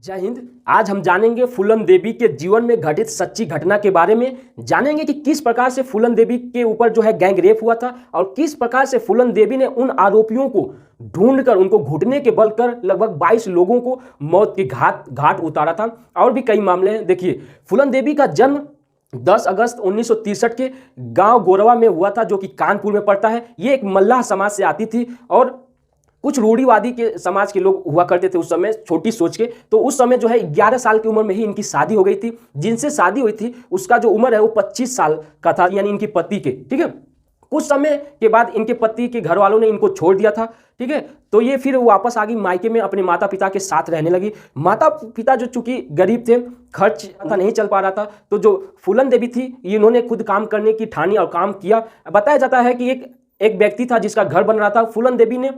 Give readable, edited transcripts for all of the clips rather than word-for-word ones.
जय हिंद। आज हम जानेंगे फूलन देवी के जीवन में घटित सच्ची घटना के बारे में। जानेंगे कि किस प्रकार से फूलन देवी के ऊपर जो है गैंग रेप हुआ था और किस प्रकार से फूलन देवी ने उन आरोपियों को ढूंढकर उनको घुटने के बल कर लगभग 22 लोगों को मौत के घाट उतारा था। और भी कई मामले हैं। देखिए, फूलन देवी का जन्म 10 अगस्त 1963 के गांव गोरवा में हुआ था, जो कि कानपुर में पड़ता है। ये एक मल्लाह समाज से आती थी और कुछ रूढ़िवादी के समाज के लोग हुआ करते थे उस समय, छोटी सोच के। तो उस समय जो है 11 साल की उम्र में ही इनकी शादी हो गई थी। जिनसे शादी हुई थी उसका जो उम्र है वो 25 साल का था, यानी इनकी पति के। ठीक है, कुछ समय के बाद इनके पति के घर वालों ने इनको छोड़ दिया था। ठीक है, तो ये फिर वापस आ गई मायके में, अपने माता पिता के साथ रहने लगी। माता पिता जो चूंकि गरीब थे, खर्च नहीं चल पा रहा था, तो जो फूलन देवी थी इन्होंने खुद काम करने की ठानी और काम किया। बताया जाता है कि एक व्यक्ति था जिसका घर बन रहा था। फूलन देवी ने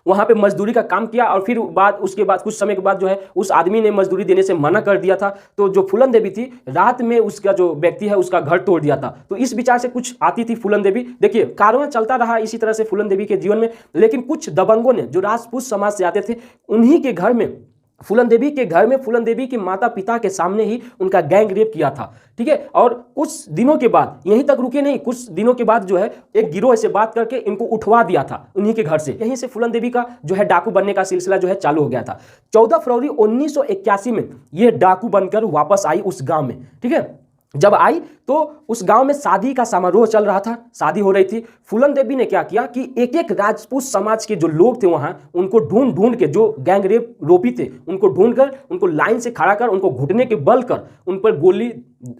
वहां पे मजदूरी का काम किया और फिर उसके बाद कुछ समय के बाद जो है उस आदमी ने मजदूरी देने से मना कर दिया था। तो जो फूलन देवी थी, रात में उसका जो व्यक्ति है उसका घर तोड़ दिया था। तो इस विचार से कुछ आती थी फूलन देवी। देखिए, कारवां चलता रहा इसी तरह से फूलन देवी के जीवन में। लेकिन कुछ दबंगों ने, जो राजपूत समाज से आते थे, उन्हीं के घर में, फूलन देवी के घर में, फूलन देवी के माता पिता के सामने ही उनका गैंग रेप किया था। ठीक है, और कुछ दिनों के बाद, यहीं तक रुके नहीं, कुछ दिनों के बाद जो है एक गिरोह से बात करके इनको उठवा दिया था उन्हीं के घर से। यहीं से फूलन देवी का जो है डाकू बनने का सिलसिला जो है चालू हो गया था। 14 फरवरी 1981 में ये डाकू बनकर वापस आई उस गांव में। ठीक है, जब आई तो उस गांव में शादी का समारोह चल रहा था, शादी हो रही थी। फूलन देवी ने क्या किया कि एक एक राजपूत समाज के जो लोग थे वहां, उनको ढूंढ ढूंढ के, जो गैंग रेप रोपी थे, उनको ढूंढ कर, उनको लाइन से खड़ा कर, उनको घुटने के बल कर उन पर गोली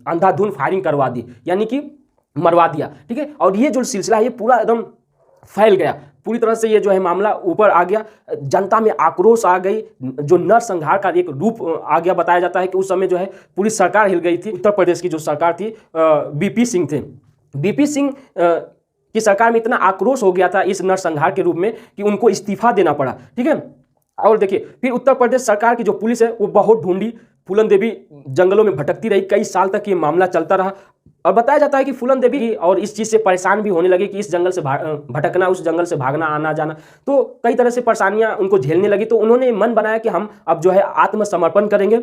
अंधाधुंध फायरिंग करवा दी, यानी कि मरवा दिया। ठीक है, और ये जो सिलसिला है ये पूरा एकदम फैल गया, पूरी तरह से ये जो है मामला ऊपर आ गया। जनता में आक्रोश आ गई, जो नरसंहार का एक रूप आ गया। बताया जाता है कि उस समय जो है पूरी सरकार हिल गई थी। उत्तर प्रदेश की जो सरकार थी, बीपी सिंह थे, बीपी सिंह की सरकार में इतना आक्रोश हो गया था इस नरसंहार के रूप में कि उनको इस्तीफा देना पड़ा। ठीक है, और देखिए, फिर उत्तर प्रदेश सरकार की जो पुलिस है वो बहुत ढूंढी। फूलन देवी जंगलों में भटकती रही, कई साल तक ये मामला चलता रहा। और बताया जाता है कि फूलन देवी और इस चीज़ से परेशान भी होने लगे कि इस जंगल से भटकना, उस जंगल से भागना, आना जाना, तो कई तरह से परेशानियां उनको झेलने लगी। तो उन्होंने मन बनाया कि हम अब जो है आत्मसमर्पण करेंगे।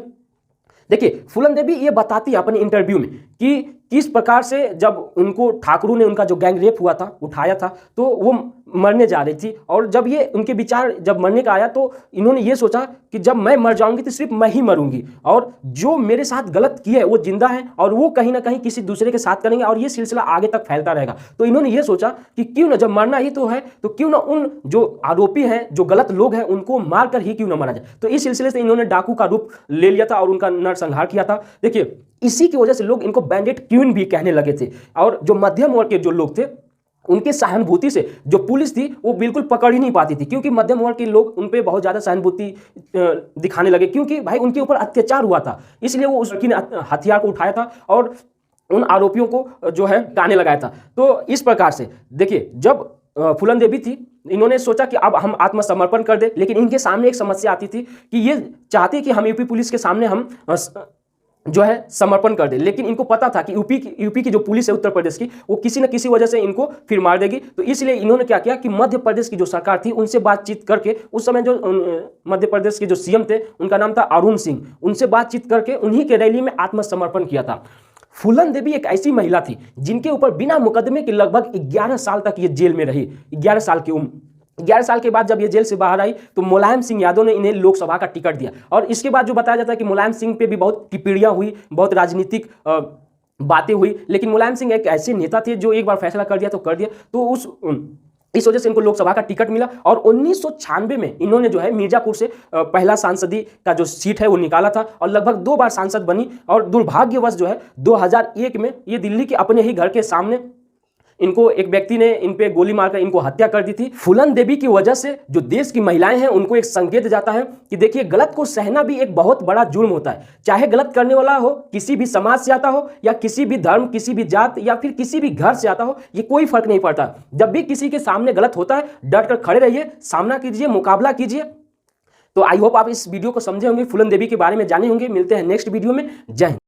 देखिए, फूलन देवी ये बताती है अपने इंटरव्यू में कि किस प्रकार से जब उनको ठाकुरों ने उनका जो गैंग रेप हुआ था, उठाया था, तो वो मरने जा रही थी। और जब ये उनके विचार जब मरने का आया तो इन्होंने ये सोचा कि जब मैं मर जाऊंगी तो सिर्फ मैं ही मरूंगी, और जो मेरे साथ गलत किए है वो जिंदा है और वो कहीं ना कहीं किसी दूसरे के साथ करेंगे और ये सिलसिला आगे तक फैलता रहेगा। तो इन्होंने ये सोचा कि क्यों ना, जब मरना ही तो है, तो क्यों ना उन जो आरोपी हैं, जो गलत लोग हैं, उनको मारकर ही क्यों ना मारा जाए। तो इस सिलसिले से इन्होंने डाकू का रूप ले लिया था और उनका नरसंहार किया था। देखिए, इसी की वजह से लोग इनको बैंडेड क्वीन भी कहने लगे थे। और जो मध्यम वर्ग के जो लोग थे, उनके सहानुभूति से जो पुलिस थी वो बिल्कुल पकड़ ही नहीं पाती थी, क्योंकि मध्यम वर्ग के लोग उन पे बहुत ज़्यादा सहानुभूति दिखाने लगे, क्योंकि भाई उनके ऊपर अत्याचार हुआ था। इसलिए वो उस लड़की ने हथियार को उठाया था और उन आरोपियों को जो है गाने लगाया था। तो इस प्रकार से देखिए, जब फूलन देवी थी, इन्होंने सोचा कि अब हम आत्मसमर्पण कर दे। लेकिन इनके सामने एक समस्या आती थी कि ये चाहते कि हम यूपी पुलिस के सामने हम जो है समर्पण कर दे। लेकिन इनको पता था कि यूपी की जो पुलिस है उत्तर प्रदेश की, वो किसी न किसी वजह से इनको फिर मार देगी। तो इसलिए इन्होंने क्या किया कि मध्य प्रदेश की जो सरकार थी उनसे बातचीत करके, उस समय जो मध्य प्रदेश के जो सीएम थे उनका नाम था अरुण सिंह, उनसे बातचीत करके उन्हीं के रैली में आत्मसमर्पण किया था। फूलन देवी एक ऐसी महिला थी जिनके ऊपर बिना मुकदमे के लगभग 11 साल तक ये जेल में रही। 11 साल की उम्र, 11 साल के बाद जब ये जेल से बाहर आई तो मुलायम सिंह यादव ने इन्हें लोकसभा का टिकट दिया। और इसके बाद जो बताया जाता है कि मुलायम सिंह पे भी बहुत टिप्पणियां हुई, बहुत राजनीतिक बातें हुई। लेकिन मुलायम सिंह एक ऐसे नेता थे जो एक बार फैसला कर दिया तो कर दिया। तो इस वजह से इनको लोकसभा का टिकट मिला। और 1996 में इन्होंने जो है मिर्जापुर से पहला सांसदी का जो सीट है वो निकाला था और लगभग 2 बार सांसद बनी। और दुर्भाग्यवश जो है 2001 में ये दिल्ली के अपने ही घर के सामने इनको एक व्यक्ति ने इन पे गोली मारकर इनको हत्या कर दी थी। फूलन देवी की वजह से जो देश की महिलाएं हैं उनको एक संकेत जाता है कि देखिए, गलत को सहना भी एक बहुत बड़ा जुर्म होता है। चाहे गलत करने वाला हो किसी भी समाज से आता हो, या किसी भी धर्म, किसी भी जात, या फिर किसी भी घर से आता हो, ये कोई फर्क नहीं पड़ता। जब भी किसी के सामने गलत होता है, डट कर खड़े रहिए, सामना कीजिए, मुकाबला कीजिए। तो आई होप आप इस वीडियो को समझे होंगे, फूलन देवी के बारे में जाने होंगे। मिलते हैं नेक्स्ट वीडियो में। जय हिंद।